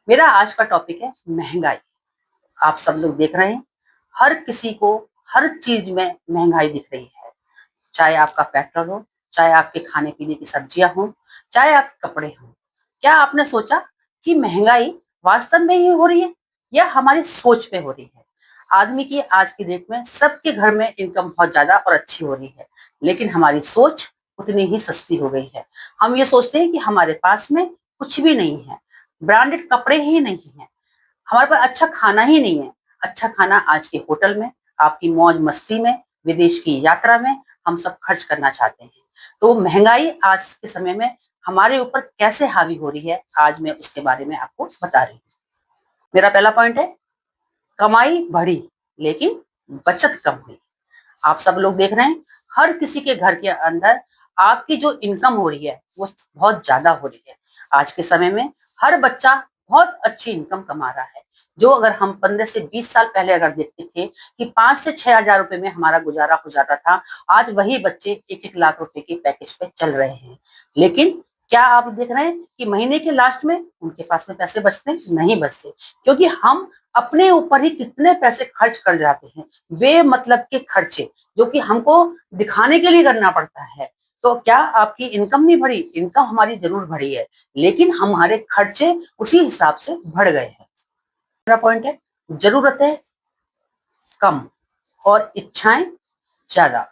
मेरा आज का टॉपिक है महंगाई। आप सब लोग देख रहे हैं, हर किसी को हर चीज में महंगाई दिख रही है। चाहे आपका पेट्रोल हो, चाहे आपके खाने पीने की सब्जियां हो, चाहे आपके कपड़े हो। क्या आपने सोचा कि महंगाई वास्तव में ही हो रही है या हमारी सोच पे हो रही है? आदमी की आज की डेट में सबके घर में इनकम बहुत ज्यादा और अच्छी हो रही है, लेकिन हमारी सोच उतनी ही सस्ती हो गई है। हम ये सोचते हैं कि हमारे पास में कुछ भी नहीं है, ब्रांडेड कपड़े ही नहीं है, हमारे पास अच्छा खाना ही नहीं है। अच्छा खाना आज के होटल में, आपकी मौज मस्ती में, विदेश की यात्रा में हम सब खर्च करना चाहते हैं। तो महंगाई आज के समय में हमारे ऊपर कैसे हावी हो रही है, आज मैं उसके बारे में आपको बता रही हूँ। मेरा पहला पॉइंट है, कमाई बढ़ी लेकिन बचत कम हुई। आप सब लोग देख रहे हैं, हर किसी के घर के अंदर आपकी जो इनकम हो रही है वो बहुत ज्यादा हो रही है। आज के समय में हर बच्चा बहुत अच्छी इनकम कमा रहा है। जो अगर हम 15 से 20 साल पहले अगर देखते थे कि 5 से 6 हजार रुपए में हमारा गुजारा हो जाता था, आज वही बच्चे 1-1 लाख रुपए के पैकेज पे चल रहे हैं। लेकिन क्या आप देख रहे हैं कि महीने के लास्ट में उनके पास में पैसे बचते नहीं बचते, क्योंकि हम अपने ऊपर ही कितने पैसे खर्च कर जाते हैं, बेमतलब के खर्चे जो कि हमको दिखाने के लिए करना पड़ता है। तो क्या आपकी इनकम नहीं बढ़ी? इनकम हमारी जरूर बढ़ी है, लेकिन हमारे खर्चे उसी हिसाब से बढ़ गए हैं। मेरा पॉइंट है, जरूरतें कम और इच्छाएं ज्यादा।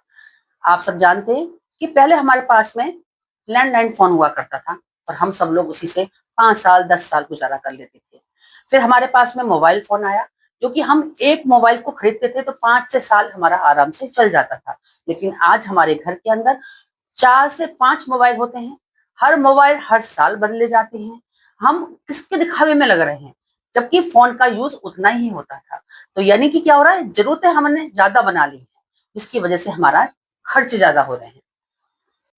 आप सब जानते हैं कि पहले हमारे पास में लैंडलाइन फोन हुआ करता था और हम सब लोग उसी से 5 साल 10 साल गुजारा कर लेते थे। फिर हमारे पास में मोबाइल फोन आया, जो कि हम एक मोबाइल को खरीदते थे तो 5-6 साल हमारा आराम से चल जाता था। लेकिन आज हमारे घर के अंदर 4 से 5 मोबाइल होते हैं। हर मोबाइल हर साल बदले जाते हैं। हम किसके दिखावे में लग रहे हैं, जबकि फोन का यूज उतना ही होता था। तो यानी कि क्या हो रहा है, जरूरतें हमने ज्यादा बना ली है, जिसकी वजह से हमारा खर्च ज्यादा हो रहे हैं।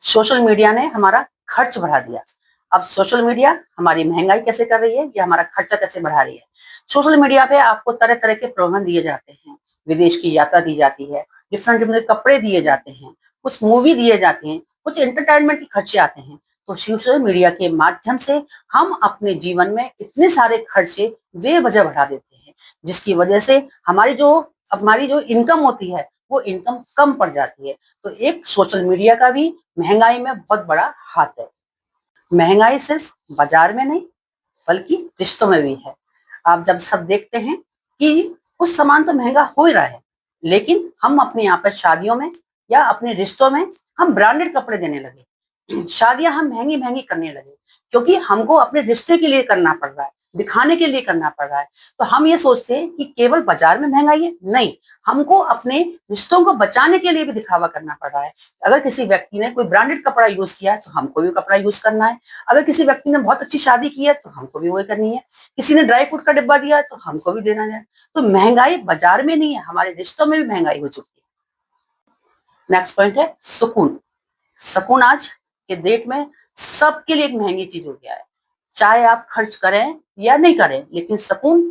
सोशल मीडिया ने हमारा खर्च बढ़ा दिया। अब सोशल मीडिया हमारी महंगाई कैसे कर रही है, या हमारा खर्चा कैसे बढ़ा रही है? सोशल मीडिया पे आपको तरह तरह के प्रलोभन दिए जाते हैं, विदेश की यात्रा दी जाती है, डिफरेंट डिफरेंट कपड़े दिए जाते हैं, कुछ मूवी दिए जाते हैं, कुछ एंटरटेनमेंट के खर्चे आते हैं। तो सोशल मीडिया के माध्यम से हम अपने जीवन में इतने सारे खर्चे बेवजह बढ़ा देते हैं, जिसकी वजह से हमारी जो इनकम होती है वो इनकम कम पड़ जाती है। तो एक सोशल मीडिया का भी महंगाई में बहुत बड़ा हाथ है। महंगाई सिर्फ बाजार में नहीं, बल्कि रिश्तों में भी है। आप जब सब देखते हैं कि कुछ सामान तो महंगा हो ही रहा है, लेकिन हम अपने यहाँ पर शादियों में या अपने रिश्तों में हम ब्रांडेड कपड़े देने लगे, शादियां हम महंगी महंगी करने लगे, क्योंकि हमको अपने रिश्ते के लिए करना पड़ रहा है, दिखाने के लिए करना पड़ रहा है। तो हम ये सोचते हैं कि केवल बाजार में महंगाई है, नहीं, हमको अपने रिश्तों को बचाने के लिए भी दिखावा करना पड़ रहा है। अगर किसी व्यक्ति ने कोई ब्रांडेड कपड़ा यूज किया है तो हमको भी कपड़ा यूज करना है। अगर किसी व्यक्ति ने बहुत अच्छी शादी की है तो हमको भी वही करनी है। किसी ने ड्राई फ्रूट का डिब्बा दिया है तो हमको भी देना है। तो महंगाई बाजार में नहीं है, हमारे रिश्तों में भी महंगाई हो चुकी है। नेक्स्ट पॉइंट है सुकून। सुकून आज के डेट में सबके लिए एक महंगी चीज हो गया है। चाहे आप खर्च करें या नहीं करें, लेकिन सुकून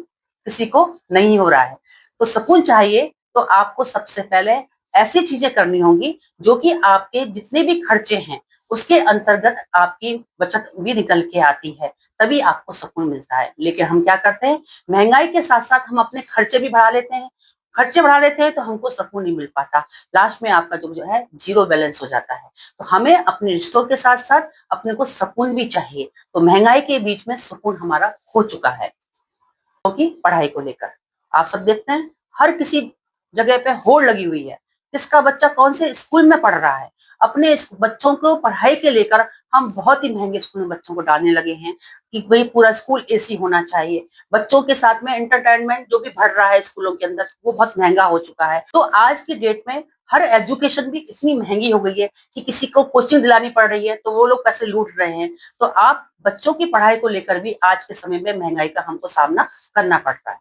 किसी को नहीं हो रहा है। तो सुकून चाहिए तो आपको सबसे पहले ऐसी चीजें करनी होंगी जो कि आपके जितने भी खर्चे हैं उसके अंतर्गत आपकी बचत भी निकल के आती है, तभी आपको सुकून मिलता है। लेकिन हम क्या करते हैं, महंगाई के साथ साथ हम अपने खर्चे भी बढ़ा लेते हैं। खर्चे बढ़ा लेते हैं तो हमको सुकून नहीं मिल पाता, लास्ट में आपका जो है जीरो बैलेंस हो जाता है। तो हमें अपने रिश्तों के साथ साथ अपने को सुकून भी चाहिए। तो महंगाई के बीच में सुकून हमारा खो चुका है। क्योंकि पढ़ाई को लेकर आप सब देखते हैं, हर किसी जगह पे होड़ लगी हुई है, किसका बच्चा कौन से स्कूल में पढ़ रहा है। अपने बच्चों को पढ़ाई के लेकर हम बहुत ही महंगे स्कूल में बच्चों को डालने लगे हैं कि भाई पूरा स्कूल एसी होना चाहिए। बच्चों के साथ में एंटरटेनमेंट जो भी बढ़ रहा है स्कूलों के अंदर वो बहुत महंगा हो चुका है। तो आज की डेट में हर एजुकेशन भी इतनी महंगी हो गई है कि किसी को कोचिंग दिलानी पड़ रही है तो वो लोग पैसे लूट रहे हैं। तो आप बच्चों की पढ़ाई को लेकर भी आज के समय में महंगाई का हमको सामना करना पड़ता है।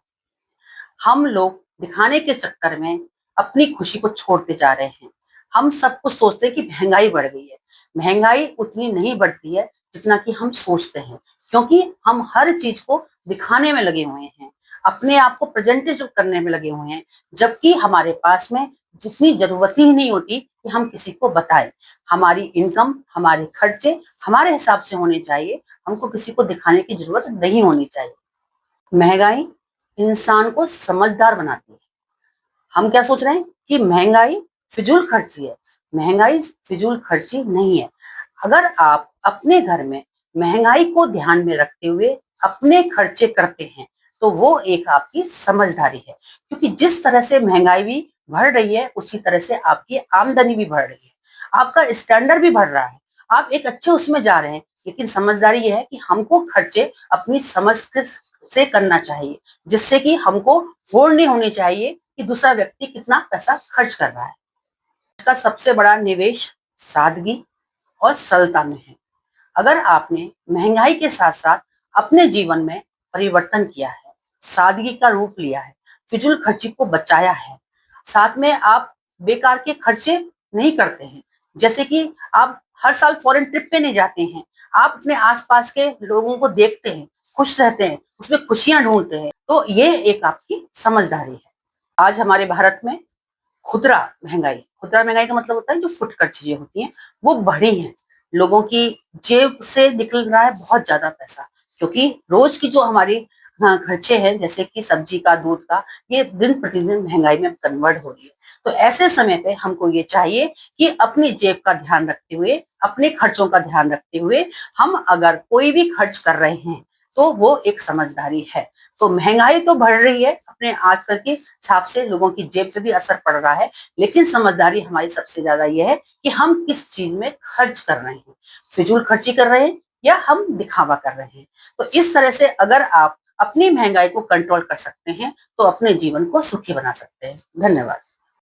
हम लोग दिखाने के चक्कर में अपनी खुशी को छोड़ते जा रहे हैं। हम सब कुछ सोचते हैं कि महंगाई बढ़ गई है। महंगाई उतनी नहीं बढ़ती है जितना कि हम सोचते हैं, क्योंकि हम हर चीज को दिखाने में लगे हुए हैं, अपने आप को प्रेजेंटेशन करने में लगे हुए हैं, जबकि हमारे पास में जितनी जरूरत ही नहीं होती कि हम किसी को बताएं। हमारी इनकम, हमारे खर्चे हमारे हिसाब से होने चाहिए, हमको किसी को दिखाने की जरूरत नहीं होनी चाहिए। महंगाई इंसान को समझदार बनाती है। हम क्या सोच रहे हैं कि महंगाई फिजूल खर्ची है। महंगाई फिजूल खर्ची नहीं है। अगर आप अपने घर में महंगाई को ध्यान में रखते हुए अपने खर्चे करते हैं तो वो एक आपकी समझदारी है, क्योंकि जिस तरह से महंगाई भी बढ़ रही है उसी तरह से आपकी आमदनी भी बढ़ रही है, आपका स्टैंडर्ड भी बढ़ रहा है, आप एक अच्छे उसमें जा रहे हैं। लेकिन समझदारी ये है कि हमको खर्चे अपनी समझ से करना चाहिए, जिससे कि हमको होड़ नहीं होनी चाहिए कि दूसरा व्यक्ति कितना पैसा खर्च कर रहा है। इसका सबसे बड़ा निवेश सादगी और सरलता में है। अगर आपने महंगाई के साथ साथ अपने जीवन में परिवर्तन किया है, सादगी का रूप लिया है, फिजूल खर्ची को बचाया है, साथ में आप बेकार के खर्चे नहीं करते हैं, जैसे कि आप हर साल फॉरेन ट्रिप पे नहीं जाते हैं, आप अपने आसपास के लोगों को देखते हैं, खुश रहते हैं, उसमें खुशियां ढूंढते हैं, तो ये एक आपकी समझदारी है। आज हमारे भारत में खुदरा महंगाई का मतलब होता है जो फुटकर चीजें होती हैं वो बढ़ी हैं। लोगों की जेब से निकल रहा है बहुत ज्यादा पैसा, क्योंकि रोज की जो हमारी खर्चे हैं जैसे कि सब्जी का, दूध का, ये दिन प्रतिदिन महंगाई में कन्वर्ट हो रही है। तो ऐसे समय पे हमको ये चाहिए कि अपनी जेब का ध्यान रखते हुए, अपने खर्चों का ध्यान रखते हुए हम अगर कोई भी खर्च कर रहे हैं तो वो एक समझदारी है। तो महंगाई तो बढ़ रही है, अपने आजकल के हिसाब से लोगों की जेब पे भी असर पड़ रहा है, लेकिन समझदारी हमारी सबसे ज्यादा यह है कि हम किस चीज में खर्च कर रहे हैं, फिजूल खर्ची कर रहे हैं या हम दिखावा कर रहे हैं। तो इस तरह से अगर आप अपनी महंगाई को कंट्रोल कर सकते हैं तो अपने जीवन को सुखी बना सकते हैं। धन्यवाद।